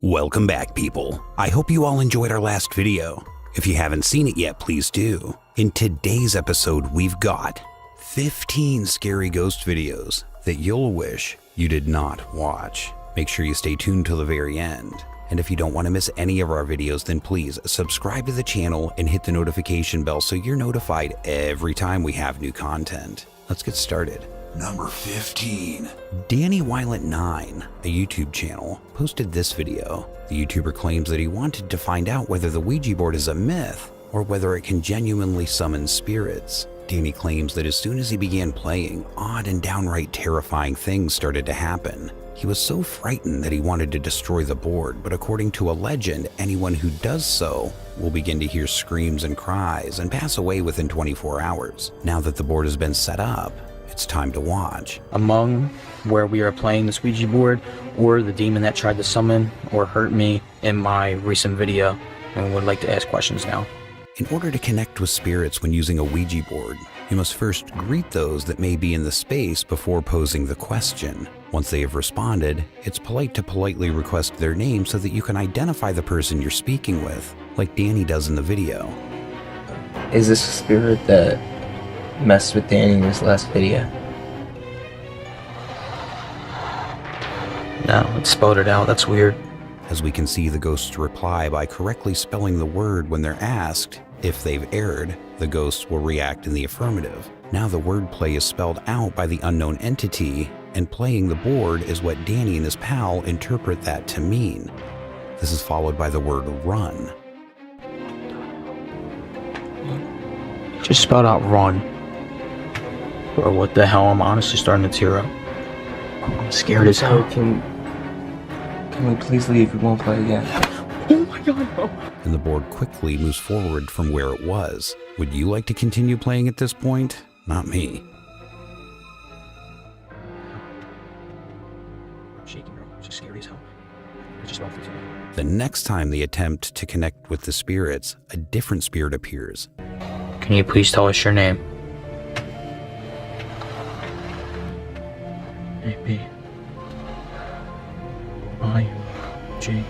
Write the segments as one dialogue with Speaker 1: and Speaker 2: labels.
Speaker 1: Welcome back, people. I hope you all enjoyed our last video. If you haven't seen it yet, please do. In today's episode, we've got 15 scary ghost videos that you'll wish you did not watch. Make sure you stay tuned till the very end. And if you don't want to miss any of our videos, then please subscribe to the channel and hit the notification bell so you're notified every time we have new content. Let's get started. Number 15. Danny Wylent9, a YouTube channel, posted this video. The YouTuber claims that he wanted to find out whether the Ouija board is a myth or whether it can genuinely summon spirits. Danny claims that as soon as he began playing, odd and downright terrifying things started to happen. He was so frightened that he wanted to destroy the board, but according to a legend, anyone who does so will begin to hear screams and cries and pass away within 24 hours. Now that the board has been set up, it's time to watch.
Speaker 2: Among where we are playing this Ouija board or the demon that tried to summon or hurt me in my recent video, and would like to ask questions now.
Speaker 1: In order to connect with spirits when using a Ouija board, you must first greet those that may be in the space before posing the question. Once they have responded, it's polite to politely request their name so that you can identify the person you're speaking with, like Danny does in the video.
Speaker 3: Is this a spirit that messed with Danny in his last video?
Speaker 2: No, it spelled it out. That's weird.
Speaker 1: As we can see, the ghosts reply by correctly spelling the word when they're asked. If they've erred, the ghosts will react in the affirmative. Now the wordplay is spelled out by the unknown entity, and playing the board is what Danny and his pal interpret that to mean. This is followed by the word run.
Speaker 2: Just spelled out run. Bro, what the hell? I'm honestly starting to tear up. I'm scared as hell.
Speaker 3: Can we please leave? We won't play again.
Speaker 2: Oh my god, bro.
Speaker 1: And the board quickly moves forward from where it was. Would you like to continue playing at this point? Not me.
Speaker 2: I'm shaking, bro. I'm just scared as hell. I just walked into it.
Speaker 1: The next time they attempt to connect with the spirits, a different spirit appears.
Speaker 2: Can you please tell us your name? A-B I-G-A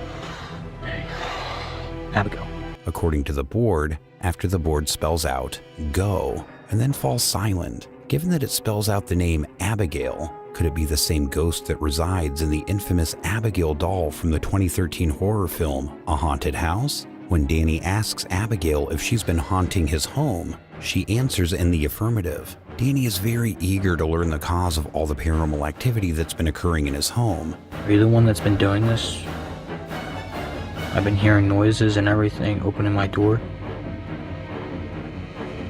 Speaker 2: Abigail.
Speaker 1: According to the board, after the board spells out go and then falls silent, given that it spells out the name Abigail, could it be the same ghost that resides in the infamous Abigail doll from the 2013 horror film A Haunted House? When Danny asks Abigail if she's been haunting his home, she answers in the affirmative. Danny is very eager to learn the cause of all the paranormal activity that's been occurring in his home.
Speaker 2: Are you the one that's been doing this? I've been hearing noises and everything opening my door.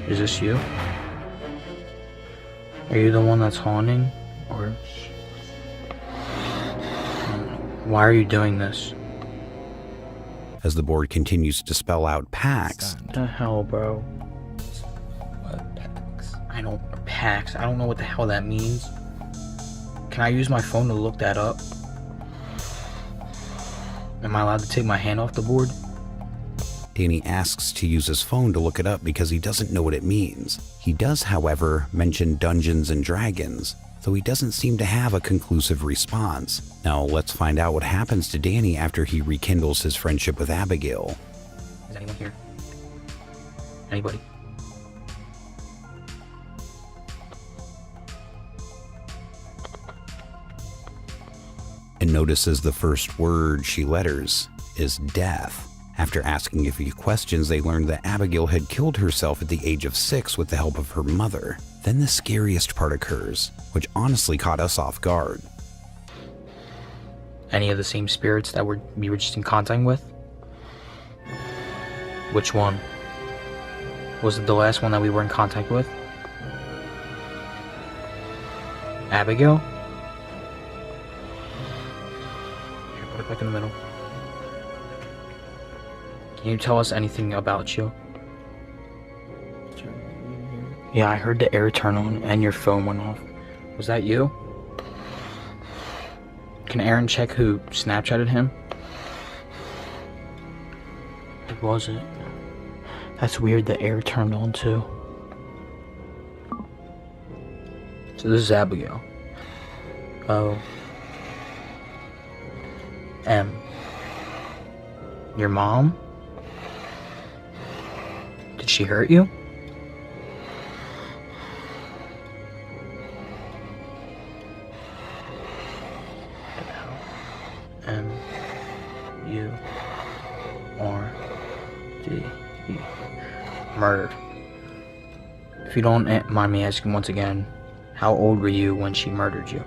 Speaker 2: Is this you? Are you the one that's haunting? Or why are you doing this?
Speaker 1: As the board continues to spell out Pax,
Speaker 2: What the hell, bro?
Speaker 3: What packs?
Speaker 2: Pax. I don't know what the hell that means. Can I use my phone to look that up? Am I allowed to take my hand off the board?
Speaker 1: Danny asks to use his phone to look it up because he doesn't know what it means. He does, however, mention Dungeons and Dragons, though he doesn't seem to have a conclusive response. Now let's find out what happens to Danny after he rekindles his friendship with Abigail.
Speaker 2: Is anyone here? Anybody?
Speaker 1: And notices the first word she letters is death. After asking a few questions, they learned that Abigail had killed herself at the age of 6 with the help of her mother. Then the scariest part occurs, which honestly caught us off guard.
Speaker 2: Any of the same spirits that we were just in contact with? Which one? Was it the last one that we were in contact with? Abigail? Here, put it back in the middle. Can you tell us anything about you? Yeah, I heard the air turn on and your phone went off. Was that you? Can Aaron check who Snapchatted him? It wasn't. That's weird, the air turned on too. So this is Abigail. O M Your mom? Did she hurt you? M-U-R-D-E. Murdered. If you don't mind me asking once again, how old were you when she murdered you?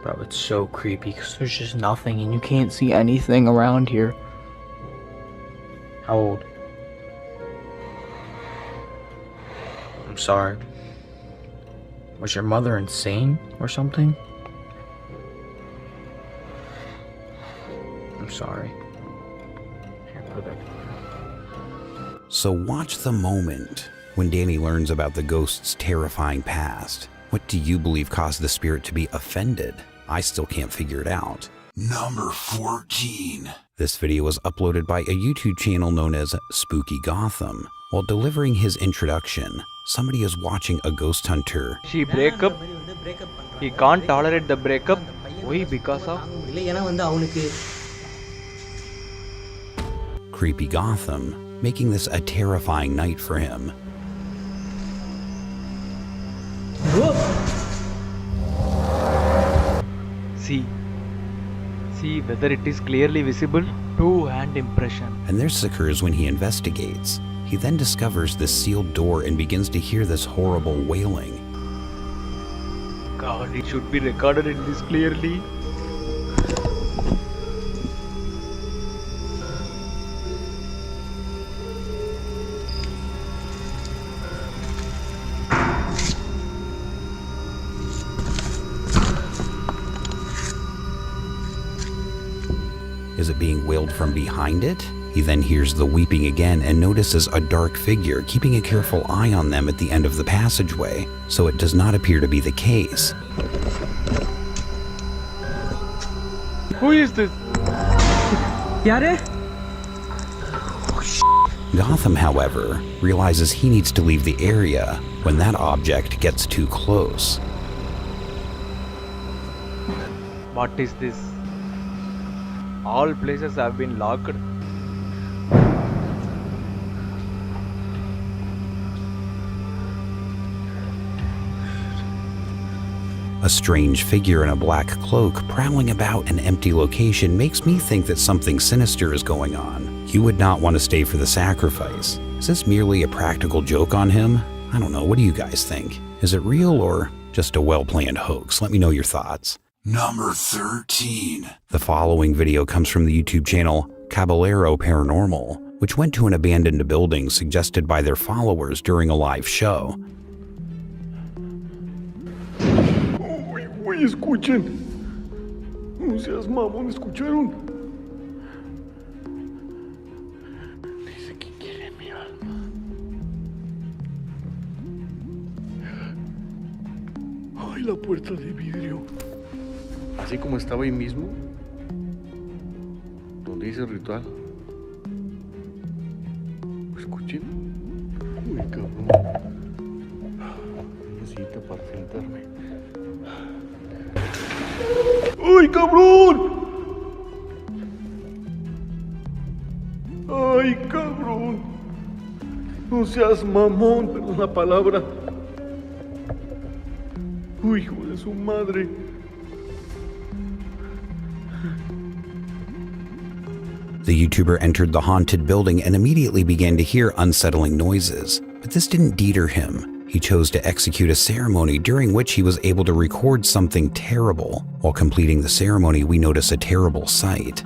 Speaker 2: Bro, it's so creepy because there's just nothing and you can't see anything around here. How old? I'm sorry. Was your mother insane or something? I'm sorry. Here, put it back.
Speaker 1: So watch the moment when Danny learns about the ghost's terrifying past. What do you believe caused the spirit to be offended? I still can't figure it out. Number 14. This video was uploaded by a YouTube channel known as Spooky Gotham. While delivering his introduction, somebody is watching a ghost hunter.
Speaker 4: She break up. He can't tolerate the breakup. Why? Because of
Speaker 1: Creepy Gotham, making this a terrifying night for him.
Speaker 4: See whether it is clearly visible. Two-hand impression.
Speaker 1: And this occurs when he investigates. He then discovers this sealed door and begins to hear this horrible wailing.
Speaker 4: God, it should be recorded in this clearly.
Speaker 1: Is it being wailed from behind it? He then hears the weeping again and notices a dark figure keeping a careful eye on them at the end of the passageway, so it does not appear to be the case.
Speaker 4: Who is this?
Speaker 1: Gotham, however, realizes he needs to leave the area when that object gets too close.
Speaker 4: What is this? All places have been locked.
Speaker 1: A strange figure in a black cloak prowling about an empty location makes me think that something sinister is going on. You would not want to stay for the sacrifice. Is this merely a practical joke on him? I don't know, what do you guys think? Is it real or just a well-planned hoax? Let me know your thoughts. Number 13. The following video comes from the YouTube channel Caballero Paranormal, which went to an abandoned building suggested by their followers during a live show.
Speaker 5: Uy, escuchen. No seas mamón, ¿escucharon? Dice que quiere mi alma. Ay, la puerta de vidrio. Así como estaba ahí mismo, donde hice el ritual. Escuchen. Uy, cabrón. Necesito para sentarme. ¡Ay, cabrón! ¡Ay, cabrón! No seas mamón, perdón la palabra. ¡Uy, hijo de su madre!
Speaker 1: The YouTuber entered the haunted building and immediately began to hear unsettling noises, but this didn't deter him. He chose to execute a ceremony during which he was able to record something terrible. While completing the ceremony, we notice a terrible sight.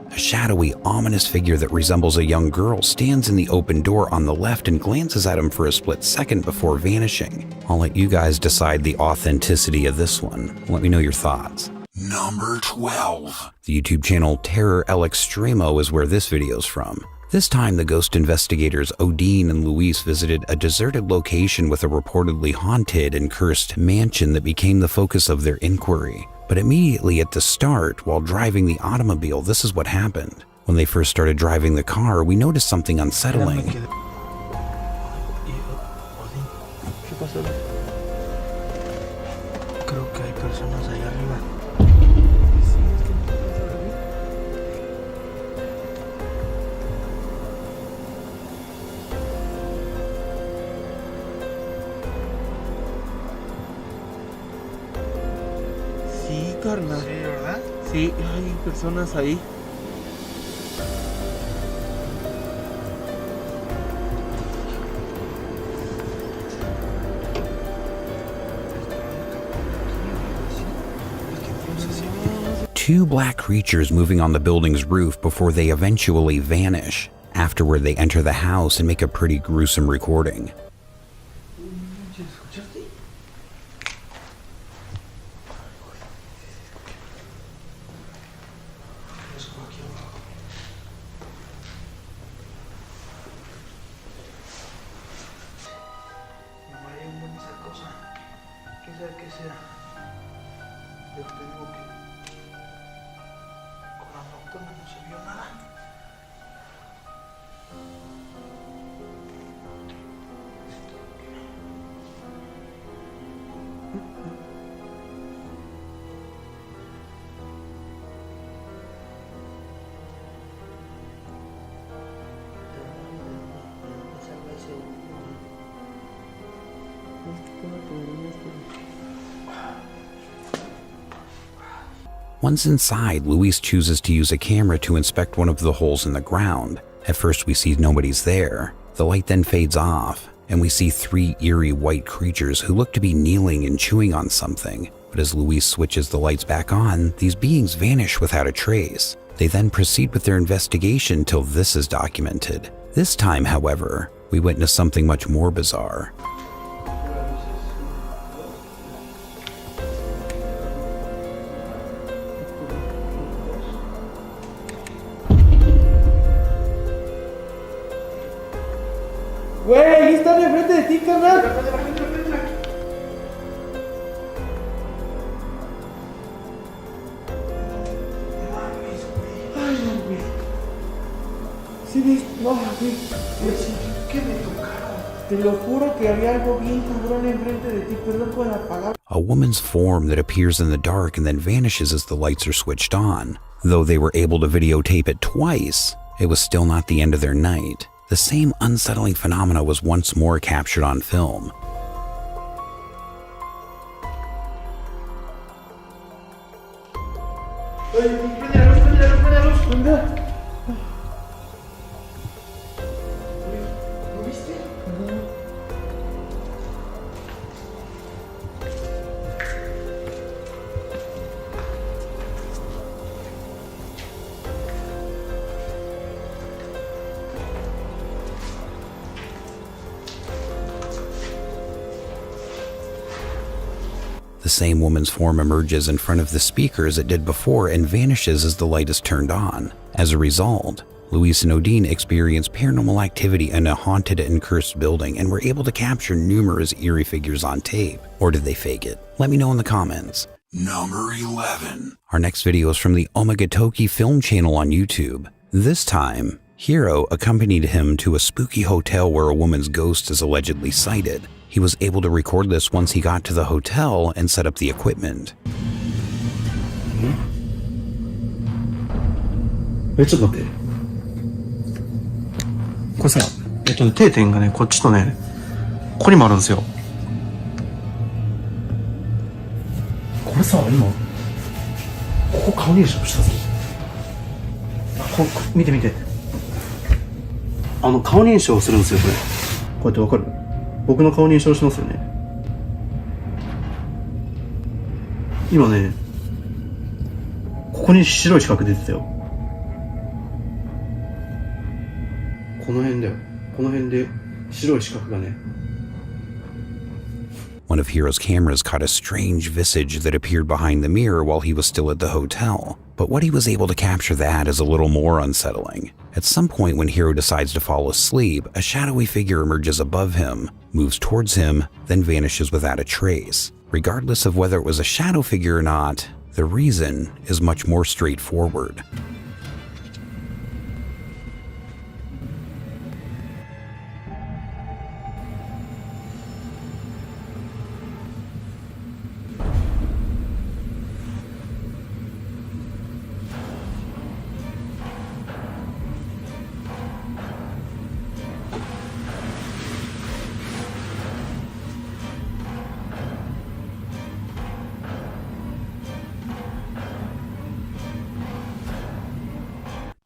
Speaker 1: A shadowy, ominous figure that resembles a young girl stands in the open door on the left and glances at him for a split second before vanishing. I'll let you guys decide the authenticity of this one. Let me know your thoughts. Number Number 12. The YouTube channel Terror El Extremo is where this video's from. This time, the ghost investigators Odin and Luis visited a deserted location with a reportedly haunted and cursed mansion that became the focus of their inquiry. But immediately at the start, while driving the automobile, this is what happened. When they first started driving the car, we noticed something unsettling.
Speaker 6: Creo que hay personas allá arriba. Sí, carnal. Sí, ¿verdad? Sí, hay personas ahí.
Speaker 1: Two black creatures moving on the building's roof before they eventually vanish. Afterward, they enter the house and make a pretty gruesome recording. Once inside, Luis chooses to use a camera to inspect one of the holes in the ground. At first we see nobody's there. The light then fades off, and we see three eerie white creatures who look to be kneeling and chewing on something. But as Luis switches the lights back on, these beings vanish without a trace. They then proceed with their investigation till this is documented. This time, however, we witness something much more bizarre.
Speaker 6: Güey, ahí están enfrente de ti, carnal. Ay, no, güey. Sí, güey. No, güey. ¿Qué me tocaron? Te lo juro que había algo bien cabrón enfrente de ti. Perdón por la palabra.
Speaker 1: A woman's form that appears in the dark and then vanishes as the lights are switched on. Though they were able to videotape it twice, it was still not the end of their night. The same unsettling phenomena was once more captured on film. The same woman's form emerges in front of the speaker as it did before and vanishes as the light is turned on. As a result, Luis and Odin experienced paranormal activity in a haunted and cursed building and were able to capture numerous eerie figures on tape. Or did they fake it? Let me know in the comments. Number 11. Our next video is from the Omagatoki film channel on YouTube. This time, Hiro accompanied him to a spooky hotel where a woman's ghost is allegedly sighted. He was able to record this once he got to the hotel and set up the equipment.
Speaker 6: ちょっと待って。これさ、定点がね、こっちとね、ここにもあるんですよ。これさ、今、ここ顔認証したぞ。見て見て。顔認証するんですよ、これ。こうやってわかる？僕の顔認証しますよね。今ね、ここに白い四角出てたよ。この辺だよ。この辺で白い四角がね。
Speaker 1: One of Hiro's cameras caught a strange visage that appeared behind the mirror while he was still at the hotel, but what he was able to capture that is a little more unsettling. At some point when Hiro decides to fall asleep, a shadowy figure emerges above him, moves towards him, then vanishes without a trace. Regardless of whether it was a shadow figure or not, the reason is much more straightforward.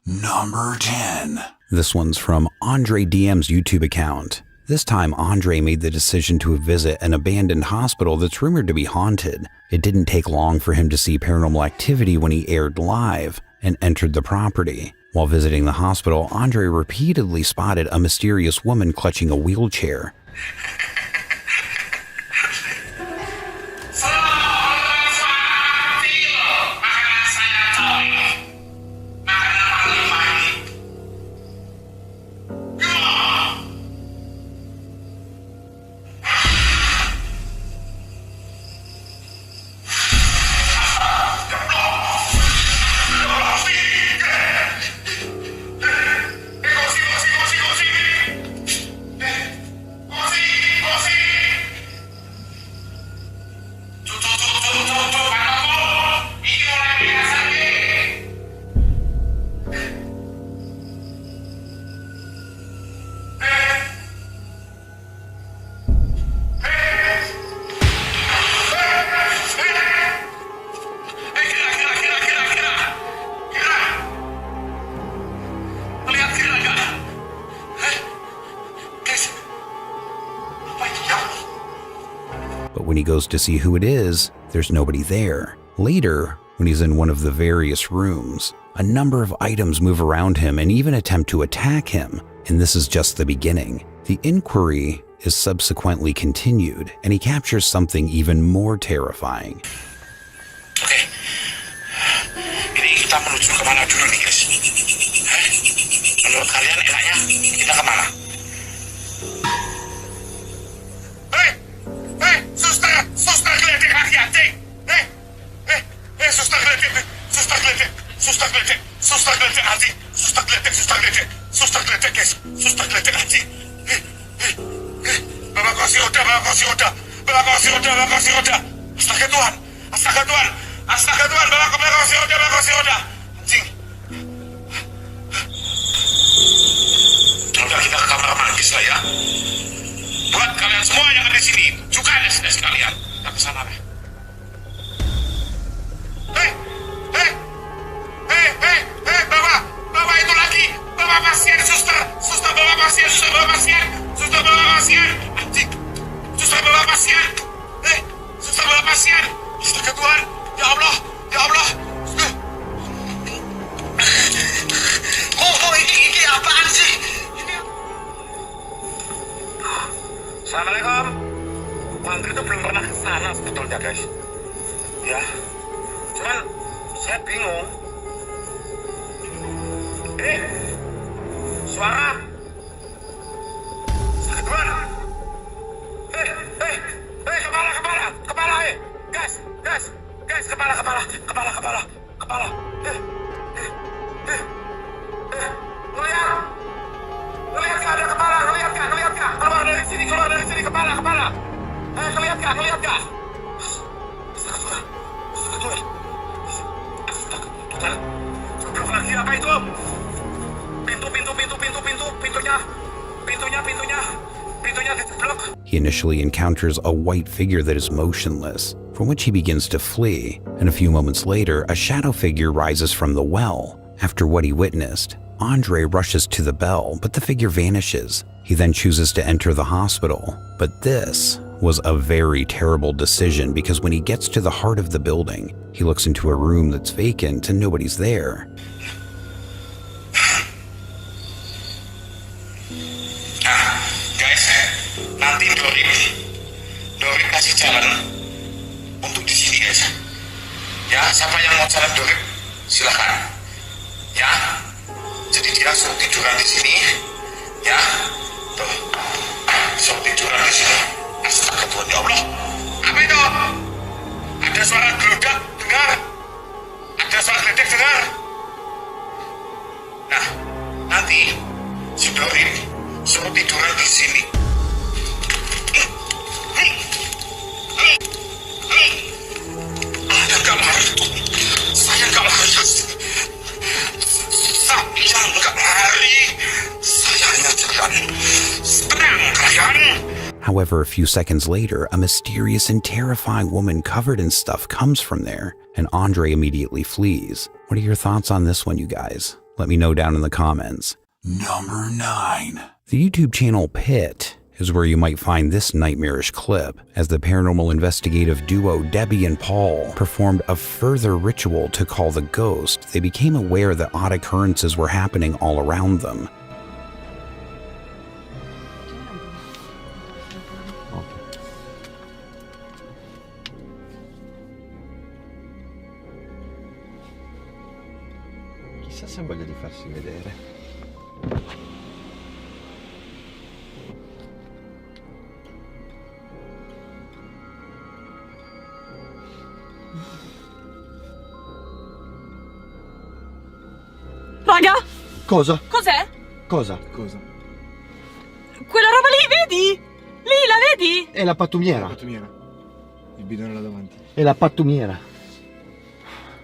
Speaker 1: Number 10. This one's from Andre DM's YouTube account. This time, Andre made the decision to visit an abandoned hospital that's rumored to be haunted. It didn't take long for him to see paranormal activity when he aired live and entered the property. While visiting the hospital, Andre repeatedly spotted a mysterious woman clutching a wheelchair. But when he goes to see who it is, there's nobody there. Later, when he's in one of the various rooms, a number of items move around him and even attempt to attack him, and this is just the beginning. The inquiry is subsequently continued, and he captures something even more terrifying.
Speaker 7: Oke, ini kita menuju kemana dulu nih guys? Menurut kalian enaknya kita kemana? Suster geledek kaki anjing! Suster geledek guys, suster geledek anjing! Bawa kursi roda! Bawa kursi roda! Astaga Tuhan! Bawa kursi roda! Anjing! Udah kita ke kamar mandi lah ya. Buat kalian semua yang ada di sini, juga es kalian. Kita ke sana deh. Bawa itu lagi. Bawa pasien, suster. Bawa pasien. Anjing. Suster bawa pasien. Astaga Tuhan. Ya Allah. Ini apaan sih? Assalamualaikum. Mantri itu belum pernah ke sana sebetulnya guys. Ya, cuman saya bingung. Suara. Kedua. Kepala. Guys, kepala. Ngeliat gak ada kepala, ngeliat gak? Keluar dari sini, kepala. Ngeliat gak? Astaga, lagi apa itu? Pintunya dijeblok.
Speaker 1: He initially encounters a white figure that is motionless, from which he begins to flee, and a few moments later, a shadow figure rises from the well. After what he witnessed, Andre rushes to the bell, but the figure vanishes. He then chooses to enter the hospital, but this was a very terrible decision because when he gets to the heart of the building, he looks into a room that's vacant and nobody's there.
Speaker 7: Guys, nanti Dorip kasih jalan untuk di sini aja. Ya, siapa yang mau jalan Dorip, silakan. Ya, jadi dia suruh tiduran di sini. Ya, tuh, suruh tiduran di sini. Astaga Tuhan ya Allah. Apa itu? Ada suara geludak, dengar? Ada suara geledek, dengar? Nah, nanti si Dorip suruh tiduran di sini. Saya nggak lari. Saya nggak lari. Saya nggak lari. Saya hanya jalan. Tenang kalian.
Speaker 1: However, a few seconds later, a mysterious and terrifying woman covered in stuff comes from there, and Andre immediately flees. What are your thoughts on this one, you guys? Let me know down in the comments. Number 9. The YouTube channel Pit is where you might find this nightmarish clip, as the paranormal investigative duo Debbie and Paul performed a further ritual to call the ghost. They became aware that odd occurrences were happening all around them.
Speaker 5: Chissà se ha voglia di farsi vedere.
Speaker 8: Raga,
Speaker 5: Cosa?
Speaker 8: cos'è?
Speaker 5: Cosa? Cosa?
Speaker 8: Quella roba lì, vedi? Lì, la vedi?
Speaker 5: È la pattumiera.
Speaker 9: Pattumiera. Il bidone là davanti.
Speaker 5: È la pattumiera.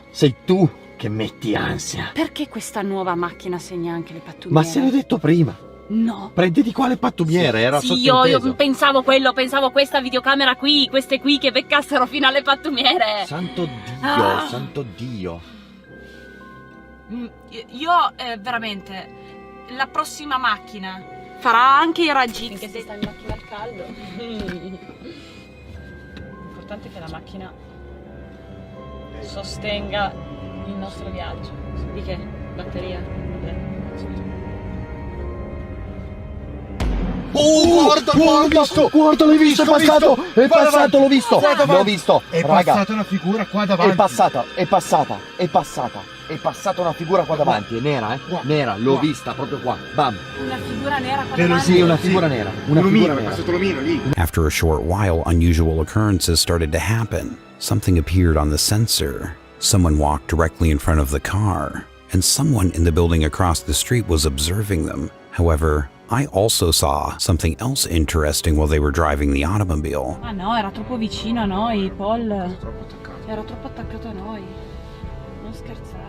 Speaker 5: Sei tu che metti ansia.
Speaker 8: Perché questa nuova macchina segna anche le pattumiere?
Speaker 5: Ma se l'ho detto prima.
Speaker 8: No.
Speaker 5: Prendi di quale pattumiera? Era
Speaker 8: Sì,
Speaker 5: sottinteso.
Speaker 8: io pensavo quello, pensavo questa videocamera qui, queste qui che beccassero fino alle pattumiere.
Speaker 5: Santo Dio,
Speaker 8: Ah.
Speaker 5: santo Dio.
Speaker 8: Io veramente, la prossima macchina farà anche i raggi. Finché si sta in macchina al caldo. L'importante è che la macchina sostenga il nostro viaggio. Di che? Batteria?
Speaker 5: Guarda, l'hai visto, è passato, l'ho visto, l'ho visto.
Speaker 9: È
Speaker 5: Raga,
Speaker 9: passata una figura qua davanti.
Speaker 5: è passata una figura qua davanti, è nera, nera, l'ho vista proprio qua, bam.
Speaker 8: Una figura nera qua
Speaker 9: Te lo
Speaker 8: davanti.
Speaker 5: Sì, una figura nera, una figura
Speaker 9: L'omino, è
Speaker 5: nera.
Speaker 9: passato l'omino lì.
Speaker 1: After a short while, unusual occurrences started to happen. Something appeared on the sensor. Someone walked directly in front of the car, and someone in the building across the street was observing them. However, I also saw something else interesting while they were driving the automobile.
Speaker 8: Ah no, era troppo vicino a noi, Paul.
Speaker 9: Troppo attaccato.
Speaker 8: Era troppo attaccato a noi. Non scherzare.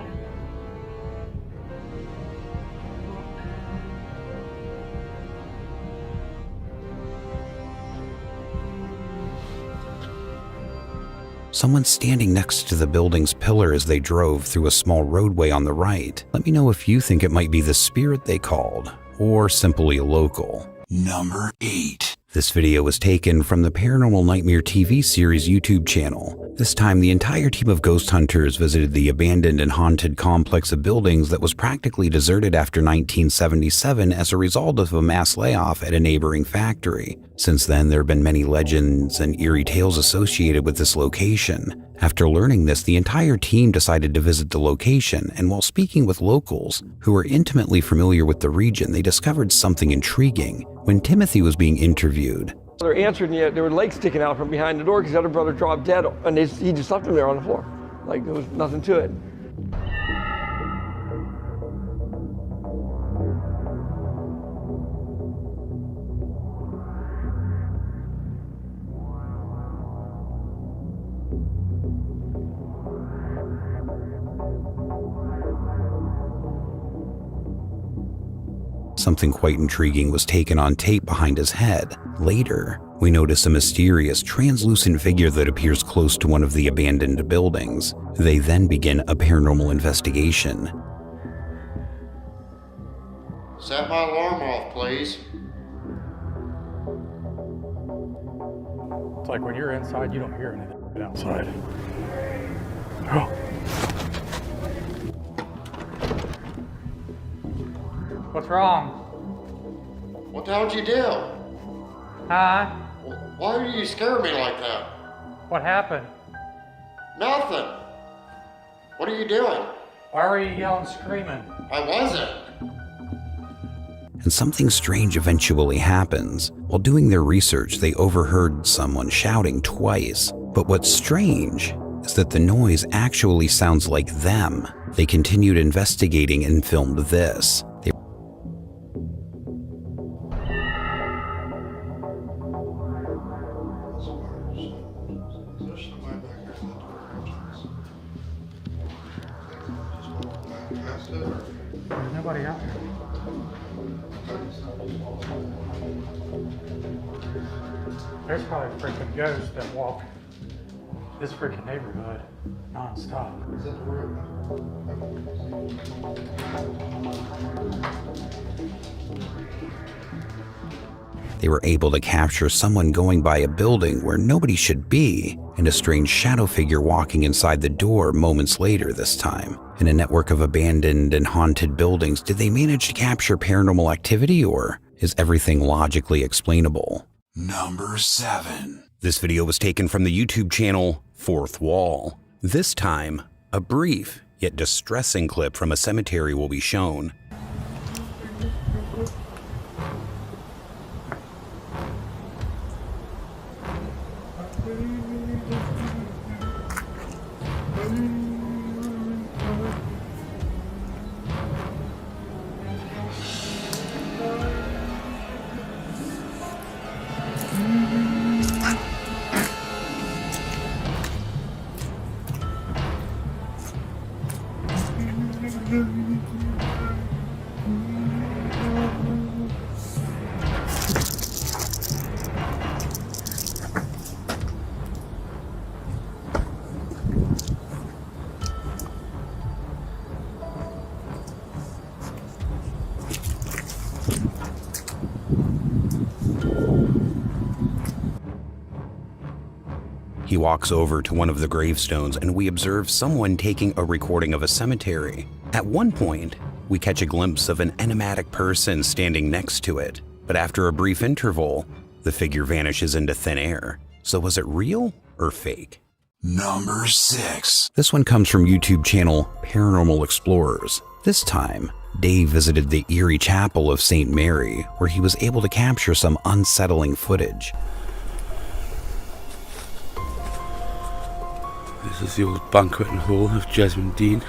Speaker 1: Someone standing next to the building's pillar as they drove through a small roadway on the right. Let me know if you think it might be the spirit they called, or simply a local. Number 8. This video was taken from the Paranormal Nightmare TV series YouTube channel. This time, the entire team of ghost hunters visited the abandoned and haunted complex of buildings that was practically deserted after 1977 as a result of a mass layoff at a neighboring factory. Since then, there have been many legends and eerie tales associated with this location. After learning this, the entire team decided to visit the location, and while speaking with locals who were intimately familiar with the region, they discovered something intriguing. When Timothy was being interviewed,
Speaker 10: Brother answered, and there were legs sticking out from behind the door because the other brother dropped dead, and he just left him there on the floor. Like there was nothing to it.
Speaker 1: something quite intriguing was taken on tape behind his head. Later, we notice a mysterious, translucent figure that appears close to one of the abandoned buildings. They then begin a paranormal investigation.
Speaker 11: Set my alarm off, please.
Speaker 12: It's like when you're inside, you don't hear anything outside. Oh. What's wrong?
Speaker 11: What the hell did you do?
Speaker 12: Huh?
Speaker 11: Why do you scare me like that?
Speaker 13: What happened?
Speaker 11: Nothing. What are you doing?
Speaker 13: Why were you yelling, screaming?
Speaker 11: I wasn't.
Speaker 1: And something strange eventually happens. While doing their research, they overheard someone shouting twice. But what's strange is that the noise actually sounds like them. They continued investigating and filmed this.
Speaker 13: There's nobody out here. There's probably freaking ghosts that walk this freaking neighborhood non-stop. Is that the road?
Speaker 1: They were able to capture someone going by a building where nobody should be, and a strange shadow figure walking inside the door moments later this time. In a network of abandoned and haunted buildings, did they manage to capture paranormal activity, or is everything logically explainable? Number 7. This video was taken from the YouTube channel Fourth Wall. This time, a brief yet distressing clip from a cemetery will be shown. He walks over to one of the gravestones and we observe someone taking a recording of a cemetery. At one point, we catch a glimpse of an enigmatic person standing next to it, but after a brief interval, the figure vanishes into thin air. So was it real or fake? Number 6. This one comes from YouTube channel Paranormal Explorers. This time, Dave visited the eerie chapel of St. Mary, where he was able to capture some unsettling footage.
Speaker 12: This is the old banqueting hall of Jesmond Dean.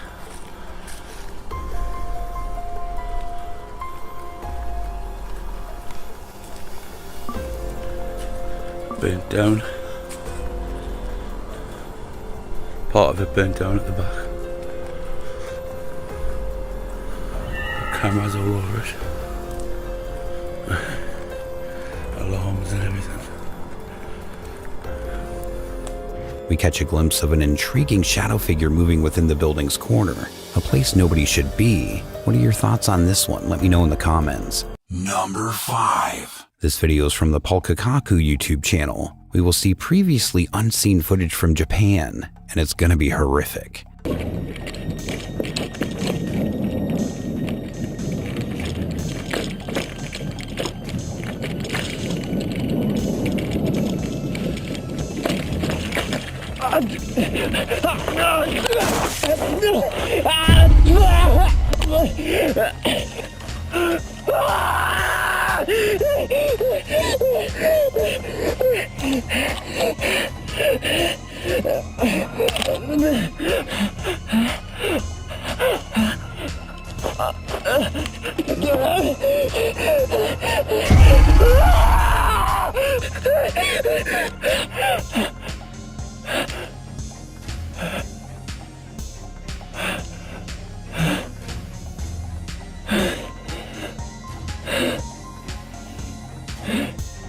Speaker 12: Burnt down. Part of it burnt down at the back. The cameras all over it. Alarms and everything.
Speaker 1: We catch a glimpse of an intriguing shadow figure moving within the building's corner, a place nobody should be. What are your thoughts on this one? Let me know in the comments. Number 5. This video is from the Pulkakaku YouTube channel. We will see previously unseen footage from Japan, and it's gonna be horrific.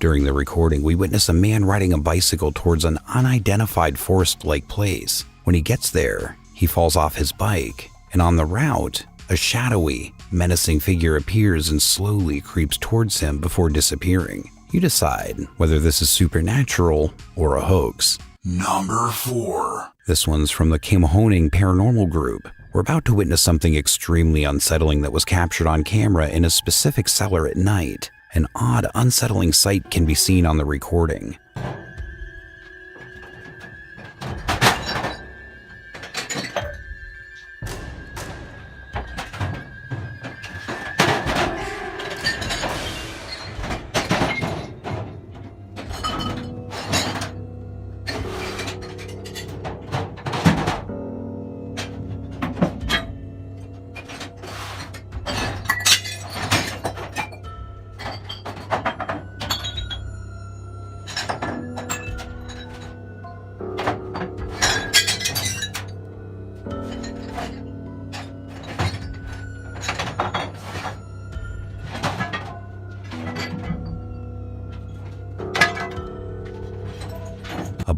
Speaker 1: During the recording, we witness a man riding a bicycle towards an unidentified forest-like place. When he gets there, he falls off his bike, and on the route, a shadowy, menacing figure appears and slowly creeps towards him before disappearing. You decide whether this is supernatural or a hoax. Number 4. This one's from the Kimhoning Paranormal Group. We're about to witness something extremely unsettling that was captured on camera in a specific cellar at night. An odd, unsettling sight can be seen on the recording.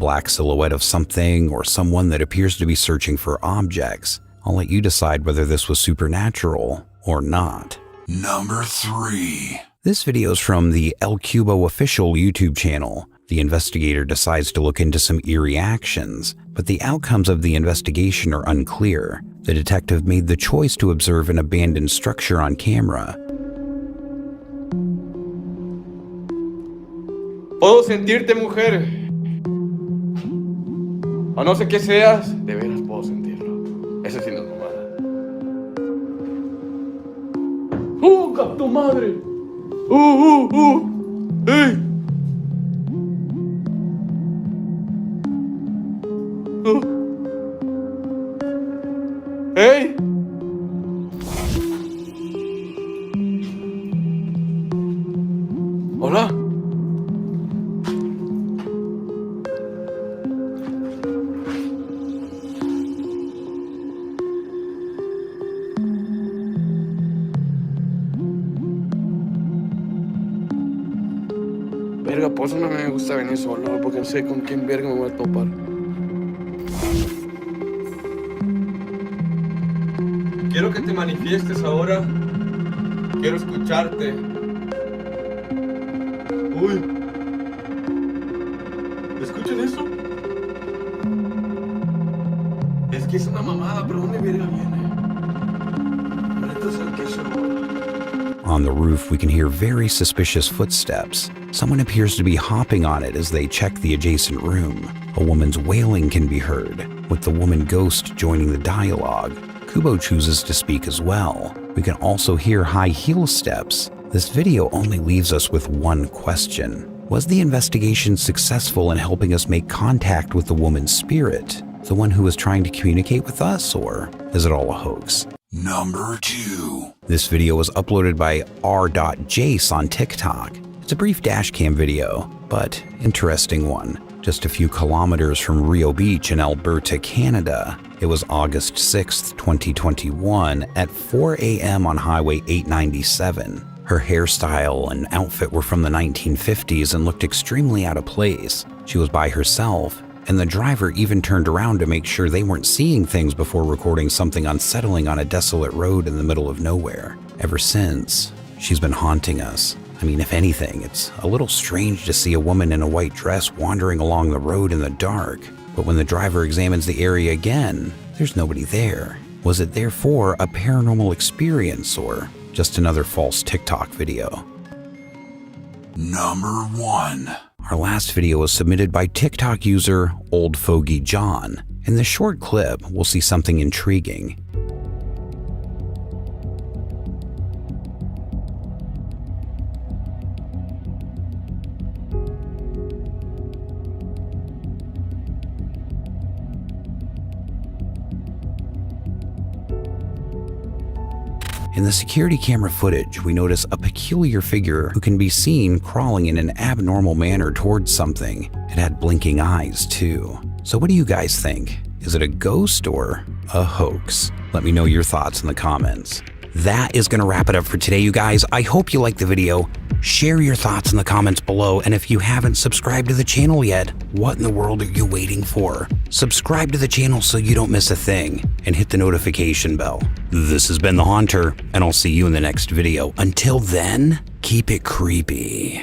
Speaker 1: black silhouette of something or someone that appears to be searching for objects. I'll let you decide whether this was supernatural or not. Number 3. This video is from the El Cubo official YouTube channel. The investigator decides to look into some eerie actions, but the outcomes of the investigation are unclear. The detective made the choice to observe an abandoned structure on camera.
Speaker 14: Puedo sentirte, mujer. O no sé qué seas, de veras puedo sentirlo. Eso sí no es mamada. ¡Oh, tu madre! ¡Ey! ¡Ey! Hola. Verga, por eso no me gusta venir solo, porque no sé con quién verga me voy a topar. Quiero que te manifiestes ahora. Quiero escucharte. Uy. ¿Escuchan eso? Es que es una mamada, pero ¿dónde verga viene? Neta es el queso.
Speaker 1: On the roof, we can hear very suspicious footsteps. Someone appears to be hopping on it as they check the adjacent room. A woman's wailing can be heard, with the woman ghost joining the dialogue. Kubo chooses to speak as well. We can also hear high heel steps. This video only leaves us with one question. Was the investigation successful in helping us make contact with the woman's spirit? The one who was trying to communicate with us, or is it all a hoax? Number 2. This video was uploaded by r.jace on TikTok. It's a brief dashcam video, but interesting one. Just a few kilometers from Rio Beach in Alberta, Canada. It was August 6th, 2021 at 4 a.m. on Highway 897. Her hairstyle and outfit were from the 1950s and looked extremely out of place. She was by herself, and the driver even turned around to make sure they weren't seeing things before recording something unsettling on a desolate road in the middle of nowhere. Ever since, she's been haunting us. I mean, if anything, it's a little strange to see a woman in a white dress wandering along the road in the dark. But when the driver examines the area again, there's nobody there. Was it therefore a paranormal experience or just another false TikTok video? Number 1. Our last video was submitted by TikTok user Old Fogey John. In this short clip, we'll see something intriguing. In the security camera footage, we notice a peculiar figure who can be seen crawling in an abnormal manner towards something. It had blinking eyes too. So what do you guys think? Is it a ghost or a hoax? Let me know your thoughts in the comments. That is gonna wrap it up for today, you guys. I hope you liked the video. Share your thoughts in the comments below, and if you haven't subscribed to the channel yet, what in the world are you waiting for? Subscribe to the channel so you don't miss a thing, and hit the notification bell. This has been The Haunter, and I'll see you in the next video. Until then, keep it creepy.